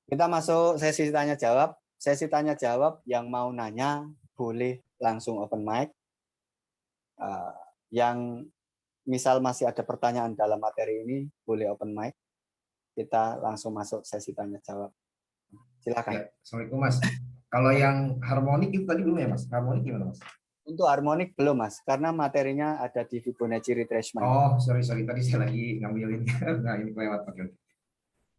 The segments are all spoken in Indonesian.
Kita masuk sesi tanya jawab. Sesi tanya jawab yang mau nanya boleh langsung open mic. Yang misal masih ada pertanyaan dalam materi ini boleh open mic. Kita langsung masuk sesi tanya jawab. Silakan. Ya, Assalamualaikum Mas. Kalau yang harmonik itu tadi belum ya Mas? Harmonik gimana Mas? Untuk harmonik belum Mas, karena materinya ada di Fibonacci retracement. Oh, sorry. Tadi saya lagi ngambil ini. Nah, ini kelewat. Oke.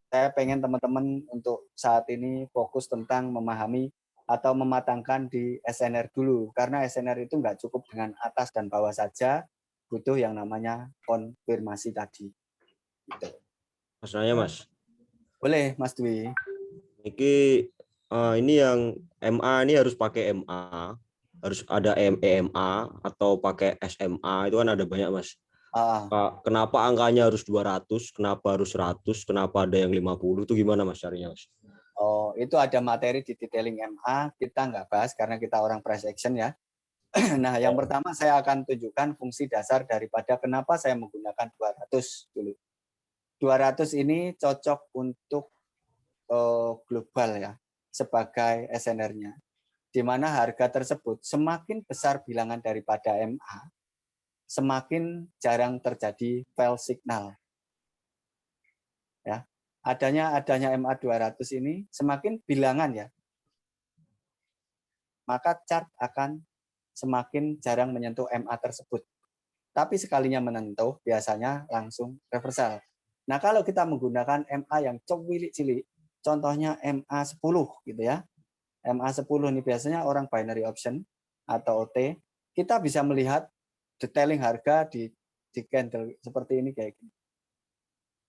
Saya pengen teman-teman untuk saat ini fokus tentang memahami atau mematangkan di SNR dulu. Karena SNR itu nggak cukup dengan atas dan bawah saja, butuh yang namanya konfirmasi tadi. Gitu. Mas nanya Mas. Boleh Mas Dwi. Ini yang MA ini harus pakai MA, harus ada EMA atau pakai SMA, itu kan ada banyak Mas. Kenapa angkanya harus 200, kenapa harus 100, kenapa ada yang 50, itu gimana Mas carinya Mas? Oh, itu ada materi di detailing MA, kita nggak bahas karena kita orang price action ya. Nah, yang pertama saya akan tunjukkan fungsi dasar daripada kenapa saya menggunakan 200 dulu. 200 ini cocok untuk global ya, sebagai SNR-nya. Di mana harga tersebut semakin besar bilangan daripada MA, semakin jarang terjadi fail signal. Ya. Adanya MA 200 ini semakin bilangan ya, maka chart akan semakin jarang menyentuh MA tersebut. Tapi sekalinya menyentuh, biasanya langsung reversal. Nah, kalau kita menggunakan MA yang cilik-cilik, contohnya MA 10 gitu ya. MA 10 ini biasanya orang binary option atau OT, kita bisa melihat detailing harga di candle seperti ini kayak gini.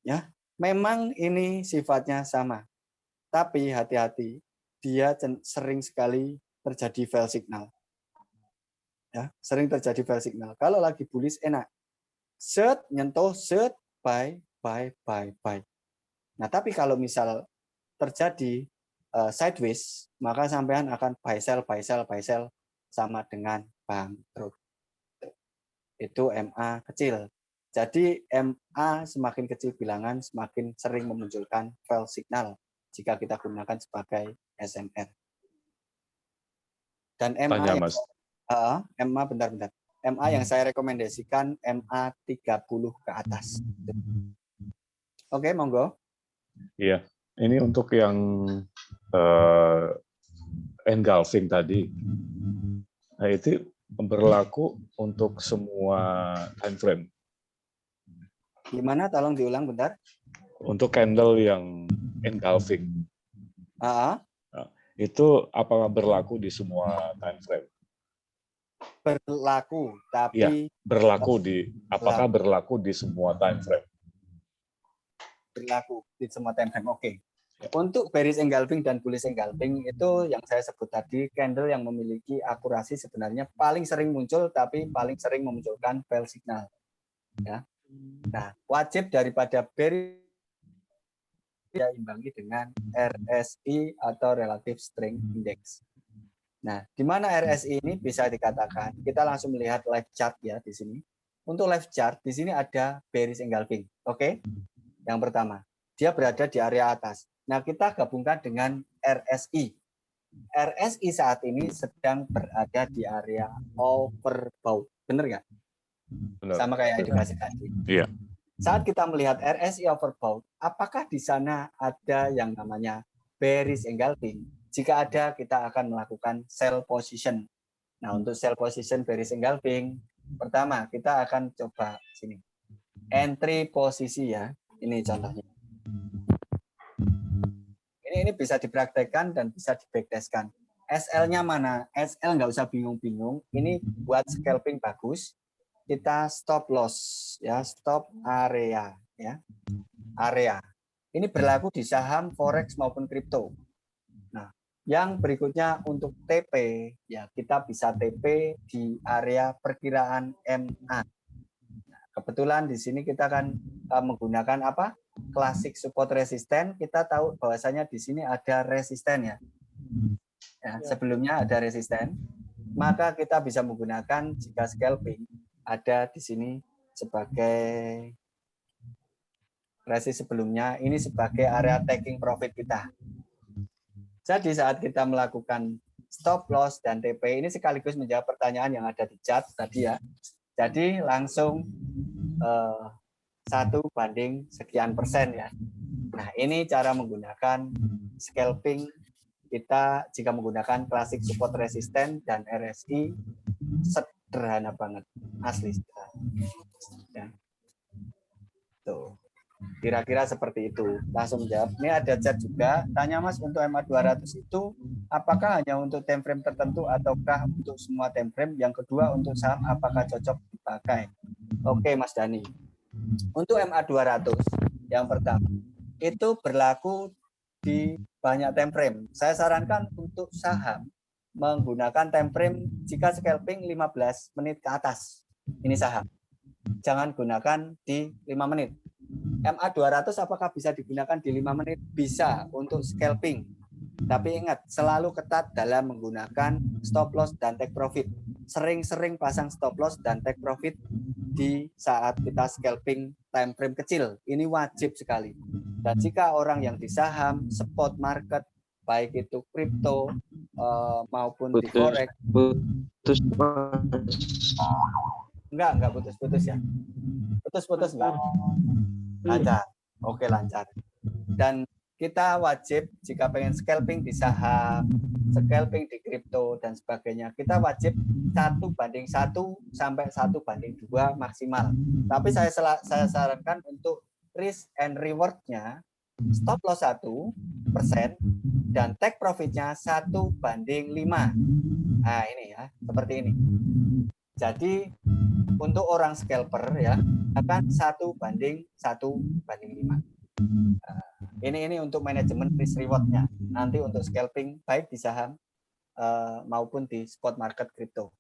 Ya, memang ini sifatnya sama. Tapi hati-hati, dia sering sekali terjadi fail signal. Ya, sering terjadi fail signal. Kalau lagi bullish enak. Set, nyentuh, set, buy. Nah, tapi kalau misal terjadi sideways, maka sampean akan buy sell sama dengan bangkrut. Itu MA kecil. Jadi MA semakin kecil bilangan, semakin sering memunculkan fail signal jika kita gunakan sebagai SNR. Dan MA yang MA bentar. MA yang saya rekomendasikan MA 30 ke atas. Oke, monggo. Iya, ini untuk yang engulfing tadi. Nah, itu berlaku untuk semua time frame. Gimana? Tolong diulang bentar. Untuk candle yang engulfing. Nah, itu apakah berlaku di semua time frame? Berlaku, tapi ya, apakah berlaku di semua time frame? Berlaku di semua time frame. Oke. Untuk bearish engulfing dan bullish engulfing itu yang saya sebut tadi, candle yang memiliki akurasi sebenarnya paling sering muncul tapi paling sering memunculkan fail signal. Ya. Nah, wajib daripada bearish diimbangi dengan RSI atau Relative Strength Index. Nah, di mana RSI ini bisa dikatakan, kita langsung melihat live chart ya di sini. Untuk live chart, di sini ada bearish engulfing. Oke? Yang pertama, dia berada di area atas. Nah, kita gabungkan dengan RSI. RSI saat ini sedang berada di area overbought. Benar nggak? Sama kayak edukasi tadi. Iya. Saat kita melihat RSI overbought, apakah di sana ada yang namanya bearish engulfing? Jika ada, kita akan melakukan sell position. Nah, untuk sell position bearish engulfing, pertama kita akan coba sini. Entry posisi ya. Ini contohnya. Ini bisa dipraktekkan dan bisa di backtestkan. SL-nya mana? SL nggak usah bingung-bingung. Ini buat scalping bagus. Kita stop loss ya, stop area ya. Area. Ini berlaku di saham, forex maupun kripto. Nah, yang berikutnya untuk TP ya, kita bisa TP di area perkiraan MA. Nah, kebetulan di sini kita akan menggunakan apa? Klasik support resisten. Kita tahu bahwasanya di sini ada resisten ya. Ya, sebelumnya ada resisten. Maka kita bisa menggunakan jika scalping ada di sini sebagai resist sebelumnya, ini sebagai area taking profit kita. Jadi saat kita melakukan stop loss dan TP ini sekaligus menjawab pertanyaan yang ada di chat tadi ya. Jadi langsung 1/sekian% ya. Nah, ini cara menggunakan scalping kita jika menggunakan klasik support resisten dan RSI, sederhana banget, asli sederhana. Ya. Tuh. Kira-kira seperti itu. Langsung jawab. Ini ada chat juga. Tanya Mas, untuk MA200 itu apakah hanya untuk time frame tertentu ataukah untuk semua time frame? Yang kedua, untuk saham apakah cocok dipakai? Oke, Mas Dani. Untuk MA200 yang pertama, itu berlaku di banyak time frame. Saya sarankan untuk saham menggunakan time frame jika scalping 15 menit ke atas. Ini saham. Jangan gunakan di 5 menit. MA200 apakah bisa digunakan di 5 menit? Bisa untuk scalping. Tapi ingat, selalu ketat dalam menggunakan stop loss dan take profit. Sering-sering pasang stop loss dan take profit di saat kita scalping time frame kecil. Ini wajib sekali. Dan jika orang yang di saham, spot market, baik itu kripto maupun di forex. Putus. Enggak putus-putus ya. Putus-putus enggak? Lancar. Oke, lancar. Dan kita wajib jika pengen scalping di saham, scalping di kripto dan sebagainya, kita wajib 1/1 sampai 1/2 maksimal. Tapi saya sarankan untuk risk and reward-nya stop loss 1% dan take profit-nya 1/5. Nah, ini ya, seperti ini. Jadi untuk orang scalper ya akan 1/1/5. Ini untuk manajemen risk reward-nya. Nanti untuk scalping baik di saham maupun di spot market kripto.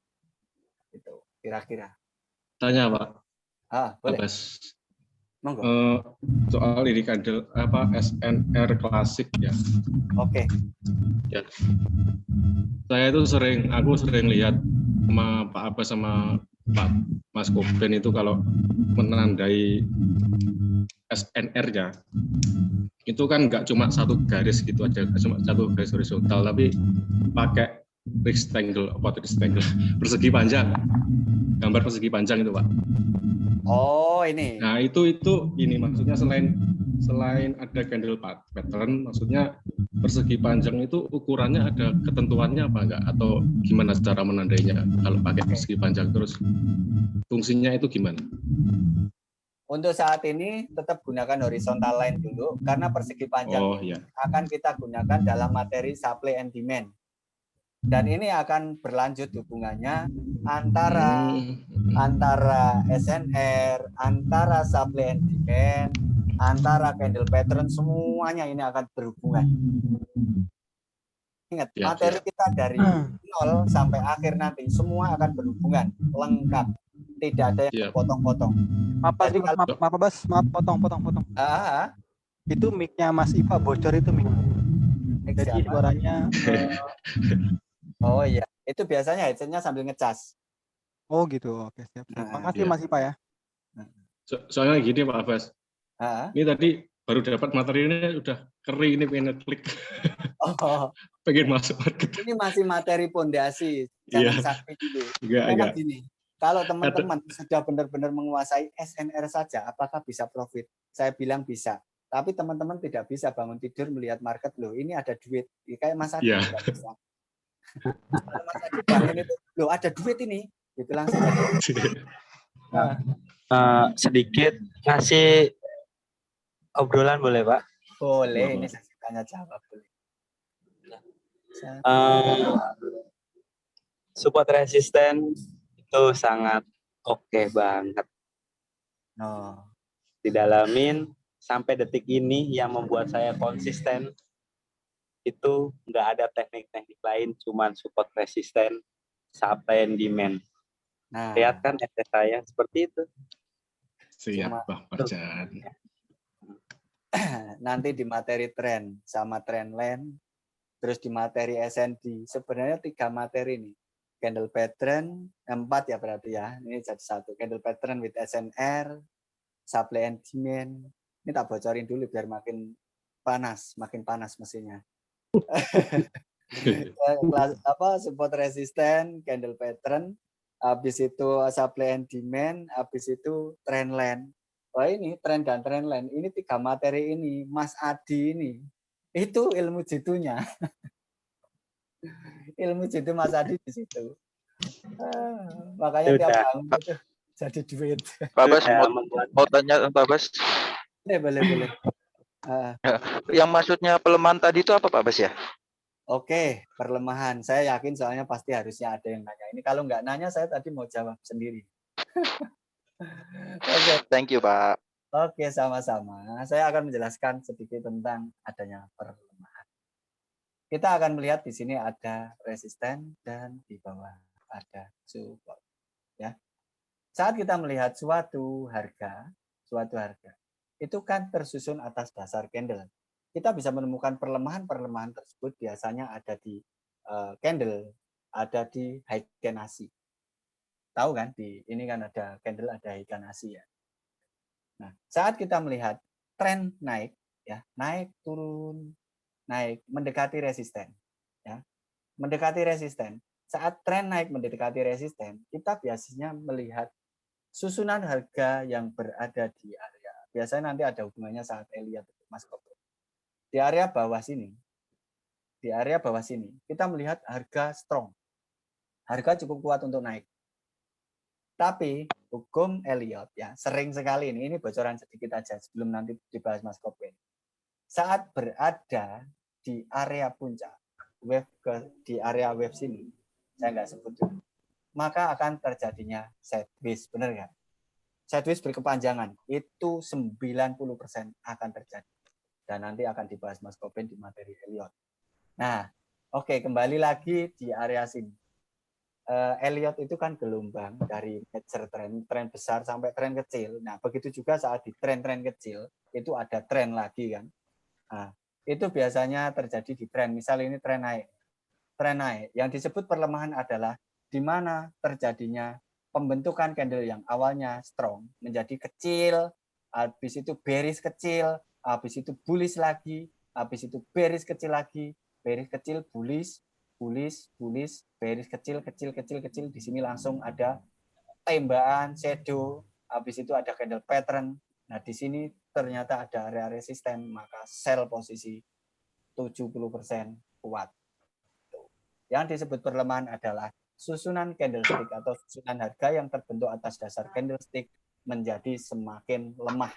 Itu kira-kira. Tanya Pak. Boleh. Monggo. Soal ini candle SNR klasik ya. Oke. Ya. Aku sering lihat sama Pak Abbas sama Pak Mas Koben itu kalau menandai SNR-nya itu kan nggak cuma satu garis gitu aja, cuma satu garis horizontal, tapi pakai rectangle, persegi panjang, gambar persegi panjang itu Pak. Oh ini. Nah itu ini maksudnya selain ada candle pattern, maksudnya persegi panjang itu ukurannya ada ketentuannya apa enggak, atau gimana cara menandainya kalau pakai persegi panjang, terus fungsinya itu gimana? Untuk saat ini tetap gunakan horizontal line dulu karena persegi panjang akan kita gunakan dalam materi supply and demand. Dan ini akan berlanjut hubungannya antara SNR, antara supply and demand, antara candle pattern, semuanya ini akan berhubungan. Ingat, materi kita dari 0 sampai akhir nanti semua akan berhubungan, lengkap. Tidak ada yang potong-potong. Maaf Bas, maaf potong. Itu mic-nya Mas Ipa bocor itu mic. Jadi suaranya oh iya, itu biasanya headset-nya sambil ngecas. Oh gitu, oke siap. Makasih Mas Ipa ya. Soalnya gini Pak Abbas, ini tadi baru dapat materi ini udah kering ini, pengen klik. Pengen masuk market. Ini masih materi pondasi, jangan sakit dulu. Karena gini, kalau teman-teman sudah benar-benar menguasai SNR saja, apakah bisa profit? Saya bilang bisa. Tapi teman-teman tidak bisa bangun tidur melihat market, loh ini ada duit. Kayak Mas Adi tidak bisa. Mas Adi bangun itu, loh ada duit ini. Gitu langsung. Sedikit ngasih obrolan boleh Pak? Boleh, ini saya tanya jawab boleh. Support resisten itu sangat oke banget. Didalamin sampai detik ini yang membuat saya konsisten itu nggak ada teknik-teknik lain, cuman support resisten, supply and demand. Lihat kan efek saya seperti itu. Siap Pak Perjan. Nanti di materi tren sama trend line, terus di materi SND, sebenarnya 3 materi ini. Candle pattern, 4 ya berarti ya. Ini jadi 1. Candle pattern with SNR, supply and demand. Ini tak bocorin dulu biar makin panas mesinnya. Support resisten, candle pattern, habis itu supply and demand, habis itu trend line. Wah ini trend dan trend line, ini 3 materi ini, Mas Adi ini, itu ilmu jitunya. Ilmu jitu Mas Adi di situ. Makanya tiap bangun itu jadi duit. Pak Bas, mau tanya Pak Bas. Boleh. Yang maksudnya pelemahan tadi itu apa Pak Bas ya? Oke, perlemahan. Saya yakin soalnya pasti harusnya ada yang nanya. Ini kalau nggak nanya, saya tadi mau jawab sendiri. Oke. Thank you, Pak. Oke, sama-sama. Saya akan menjelaskan sedikit tentang adanya perlemahan. Kita akan melihat di sini ada resisten dan di bawah ada support. Ya. Saat kita melihat suatu harga, itu kan tersusun atas dasar candle. Kita bisa menemukan perlemahan tersebut biasanya ada di candle, ada di Heikenasi. Tahu kan, di ini kan ada candle, ada Heikenasi ya. Nah, saat kita melihat tren naik, ya naik turun, naik mendekati resisten, ya mendekati resisten. Saat tren naik mendekati resisten, kita biasanya melihat susunan harga yang berada di area. Biasanya nanti ada hubungannya saat Elliott, Mas Kopro. Di area bawah sini, kita melihat harga strong. Harga cukup kuat untuk naik. Tapi hukum Elliott ya sering sekali ini bocoran sedikit aja sebelum nanti dibahas Mas Kopro. Saat berada di area puncak, di area wave sini, saya nggak sebut dulu, maka akan terjadinya sideways, benar nggak? Sideways berkepanjangan, itu 90% akan terjadi. Dan nanti akan dibahas Mas Kopen di materi Elliott. Nah, oke, kembali lagi di area sini. Elliott itu kan gelombang dari major tren besar sampai tren kecil. Nah, begitu juga saat di tren-tren kecil, itu ada tren lagi kan. Nah, itu biasanya terjadi di tren. Misal ini tren naik. Tren naik. Yang disebut perlemahan adalah di mana terjadinya pembentukan candle yang awalnya strong menjadi kecil, habis itu bearish kecil, habis itu bullish lagi, habis itu bearish kecil lagi, bearish kecil, bullish, bearish kecil. Di sini langsung ada tembakan shadow, habis itu ada candle pattern. Nah, di sini ternyata ada area resisten, maka sell posisi 70% kuat. Yang disebut perlemahan adalah susunan candlestick atau susunan harga yang terbentuk atas dasar candlestick menjadi semakin lemah.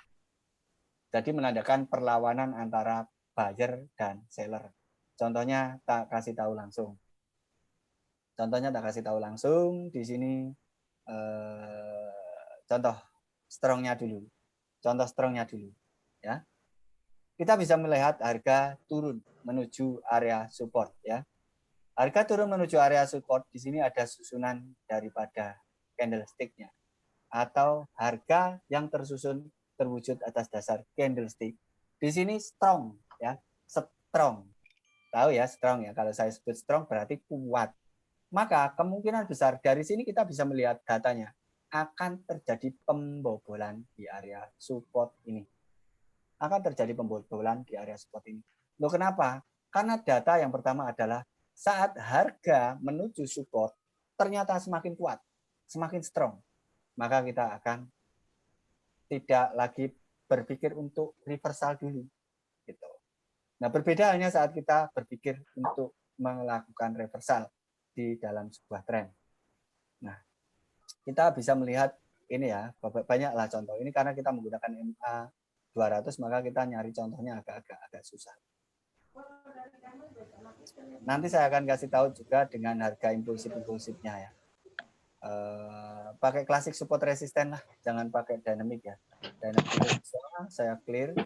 Jadi menandakan perlawanan antara buyer dan seller. Contohnya tak kasih tahu langsung. Di sini contoh strongnya dulu. Ya. Kita bisa melihat harga turun menuju area support ya. Harga turun menuju area support, di sini ada susunan daripada candlestick-nya. Atau harga yang terwujud atas dasar candlestick. Di sini strong, ya, strong. Tahu ya, strong ya. Kalau saya sebut strong berarti kuat. Maka kemungkinan besar dari sini kita bisa melihat datanya. Akan terjadi pembobolan di area support ini. Loh kenapa? Karena data yang pertama adalah saat harga menuju support ternyata semakin kuat, semakin strong, maka kita akan tidak lagi berpikir untuk reversal dulu. Gitu. Nah, berbeda hanya saat kita berpikir untuk melakukan reversal di dalam sebuah tren. Nah, kita bisa melihat ini ya, banyaklah contoh. Ini karena kita menggunakan MA 200, maka kita nyari contohnya agak susah. Nanti saya akan kasih tahu juga dengan harga impulsifnya ya. Pakai klasik support resisten lah, jangan pakai dynamic ya. Dynamic saya clear.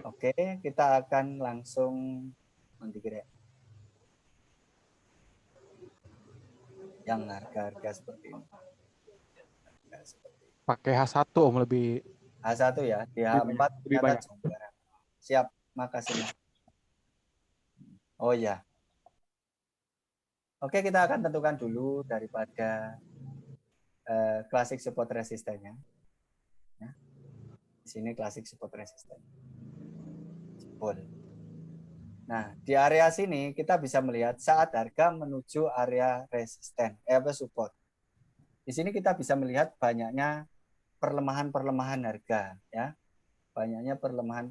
Oke, kita akan langsung nanti kira yang harga-harga seperti ini. Pakai H1 Om lebih H1 ya, di H4 lebih banyak. Siap, makasih. Oh ya. Oke, kita akan tentukan dulu daripada klasik support resistennya. Ya. Di sini klasik support resisten. Jebol. Nah, di area sini kita bisa melihat saat harga menuju area resisten, support. Di sini kita bisa melihat banyaknya perlemahan harga, ya. Banyaknya perlemahan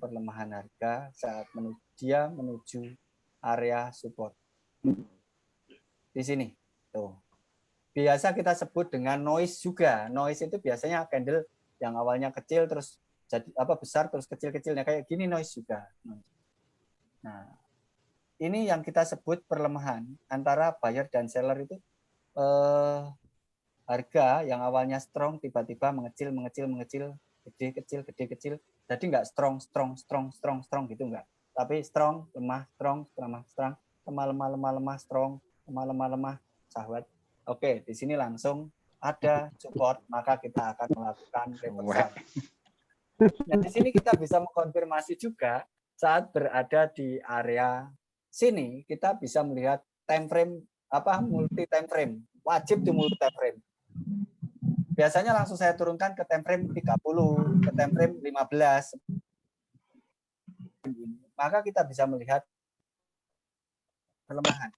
harga saat dia menuju area support. Di sini, tuh. Biasa kita sebut dengan noise juga. Noise itu biasanya candle yang awalnya kecil terus jadi besar terus kecil-kecilnya kayak gini noise juga. Nah, ini yang kita sebut perlemahan antara buyer dan seller itu harga yang awalnya strong tiba-tiba mengecil, gede kecil. Jadi nggak strong gitu nggak. Tapi strong, lemah, lemah, strong, lemah, sahabat. Oke, di sini langsung ada support, maka kita akan melakukan reversal. Nah, di sini kita bisa mengkonfirmasi juga saat berada di area sini, kita bisa melihat time frame multi time frame. Wajib di multi time frame. Biasanya langsung saya turunkan ke time frame 30, ke time frame 15. Maka kita bisa melihat pelemahan.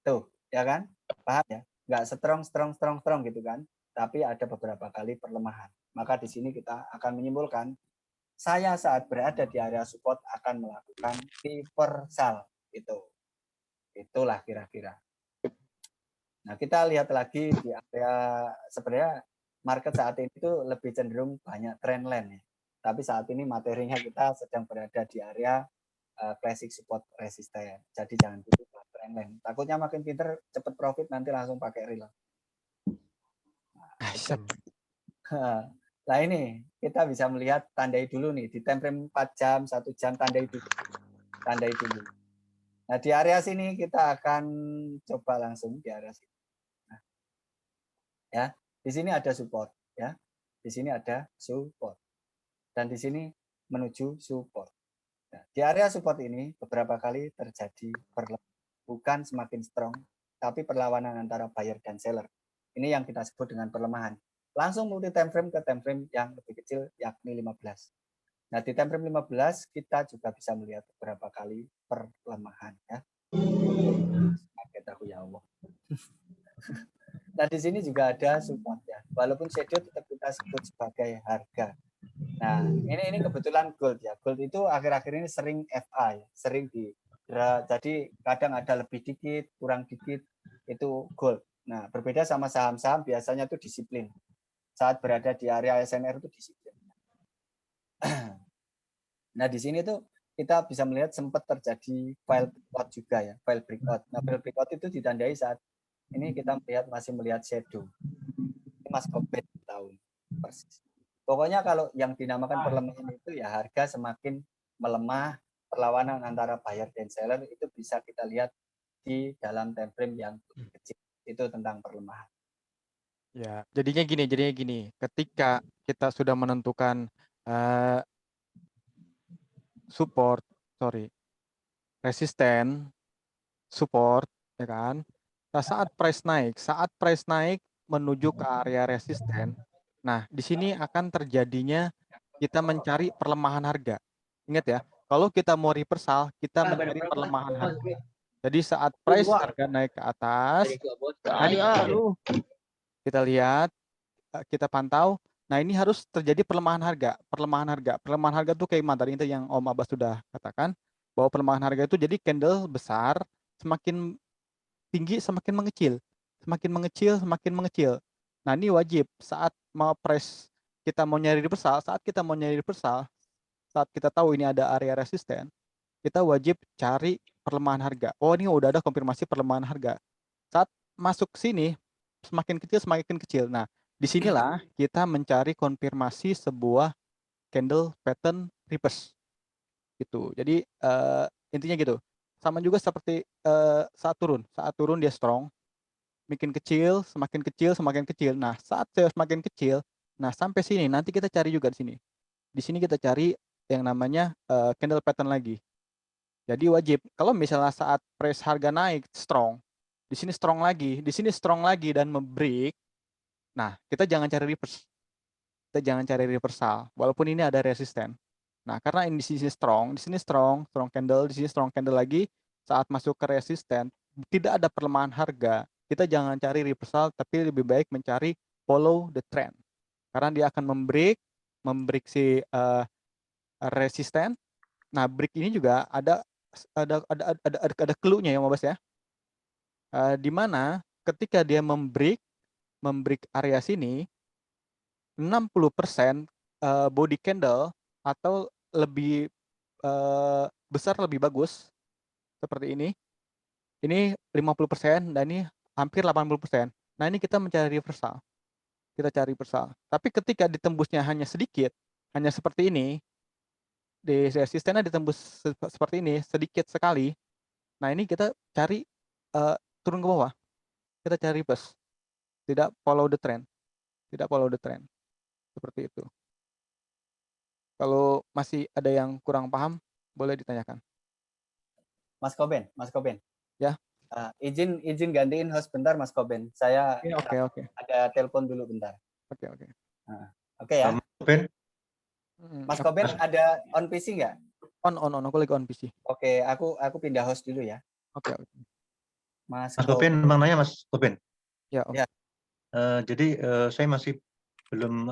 Tuh, ya kan? Paham ya? Nggak strong gitu kan? Tapi ada beberapa kali perlemahan. Maka di sini kita akan menyimpulkan saya saat berada di area support akan melakukan reversal itu. Itulah kira-kira. Nah, kita lihat lagi di area sebenarnya market saat ini itu lebih cenderung banyak trendline ya. Tapi saat ini materinya kita sedang berada di area classic support resisten. Jadi jangan butuh trendline. Takutnya makin pinter cepet profit nanti langsung pakai real. Nah, ini kita bisa melihat tandai dulu nih di time frame 4 jam, 1 jam tandai dulu. Nah, di area sini kita akan coba langsung di area sini. Nah, ya, di sini ada support ya. Di sini ada support. Dan di sini menuju support. Nah, di area support ini beberapa kali terjadi bukan semakin strong, tapi perlawanan antara buyer dan seller. Ini yang kita sebut dengan perlemahan. Langsung multi time frame ke time frame yang lebih kecil yakni 15. Nah, di time frame 15 kita juga bisa melihat beberapa kali perlemahan ya. Kaget aku ya Allah. Nah, di sini juga ada support ya. Walaupun shadow tetap kita sebut sebagai harga. Nah, ini kebetulan gold ya. Gold itu akhir-akhir ini sering FA ya, sering jadi kadang ada lebih dikit, kurang dikit itu gold. Nah, berbeda sama saham-saham biasanya itu disiplin. Saat berada di area SNR itu disiplin. Nah, di sini tuh kita bisa melihat sempat terjadi file breakout juga ya, file breakout. Nah, file breakout itu ditandai saat ini kita masih melihat shadow. Ini Mas Kopet tahu persis. Pokoknya kalau yang dinamakan perlemahan itu ya harga semakin melemah, perlawanan antara buyer dan seller itu bisa kita lihat di dalam time frame yang kecil. Itu tentang perlemahan. Ya, jadinya gini. Ketika kita sudah menentukan resisten, support, ya kan? Nah, saat price naik menuju ke area resisten, nah di sini akan terjadinya kita mencari perlemahan harga. Ingat ya, kalau kita mau reversal, kita mencari perlemahan harga. Jadi saat price harga naik ke atas, kita lihat, kita pantau. Nah, ini harus terjadi perlemahan harga. Perlemahan harga itu kayak tadi itu yang Om Abbas sudah katakan, bahwa pelemahan harga itu jadi candle besar, semakin tinggi semakin mengecil. Semakin mengecil. Nah, ini wajib saat kita mau nyari reversal, saat kita tahu ini ada area resisten, kita wajib cari perlemahan harga. Oh, ini udah ada konfirmasi perlemahan harga. Saat masuk sini, semakin kecil. Nah, disinilah kita mencari konfirmasi sebuah candle pattern reverse. Gitu. Jadi intinya gitu. Sama juga seperti saat turun dia strong, semakin kecil. Nah, saat semakin kecil, nah sampai sini nanti kita cari juga di sini. Di sini kita cari yang namanya candle pattern lagi. Jadi wajib kalau misalnya saat price harga naik strong, di sini strong lagi dan membreak. Nah, kita jangan cari reverse. Kita jangan cari reversal walaupun ini ada resisten. Nah, karena ini di sini strong candle, di sini strong candle lagi. saat masuk ke resisten tidak ada pelemahan harga, kita jangan cari reversal, tapi lebih baik mencari follow the trend. Karena dia akan membreak si resisten. Nah, break ini juga ada clue-nya ya, Mabas ya. Di mana ketika dia membreak area sini 60% body candle atau lebih besar lebih bagus seperti ini. Ini 50% dan ini hampir 80%. Nah, ini kita mencari reversal. Kita cari reversal. Tapi ketika ditembusnya hanya sedikit, hanya seperti ini, di resistennya ditembus seperti ini, sedikit sekali. Nah, ini kita cari turun ke bawah. Kita cari reverse. Tidak follow the trend. Tidak follow the trend. Seperti itu. Kalau masih ada yang kurang paham, boleh ditanyakan. Mas Koben. Ya. Izin gantiin host bentar, Mas Koben. Saya Oke. ada telepon dulu bentar. Oke. Oke ya. Koben. Mas Koben ada on PC nggak? On. Aku lagi on PC. Oke, aku pindah host dulu ya. Oke. Mas Koben, memang nanya Mas Koben. Ya. Ya. Jadi saya masih belum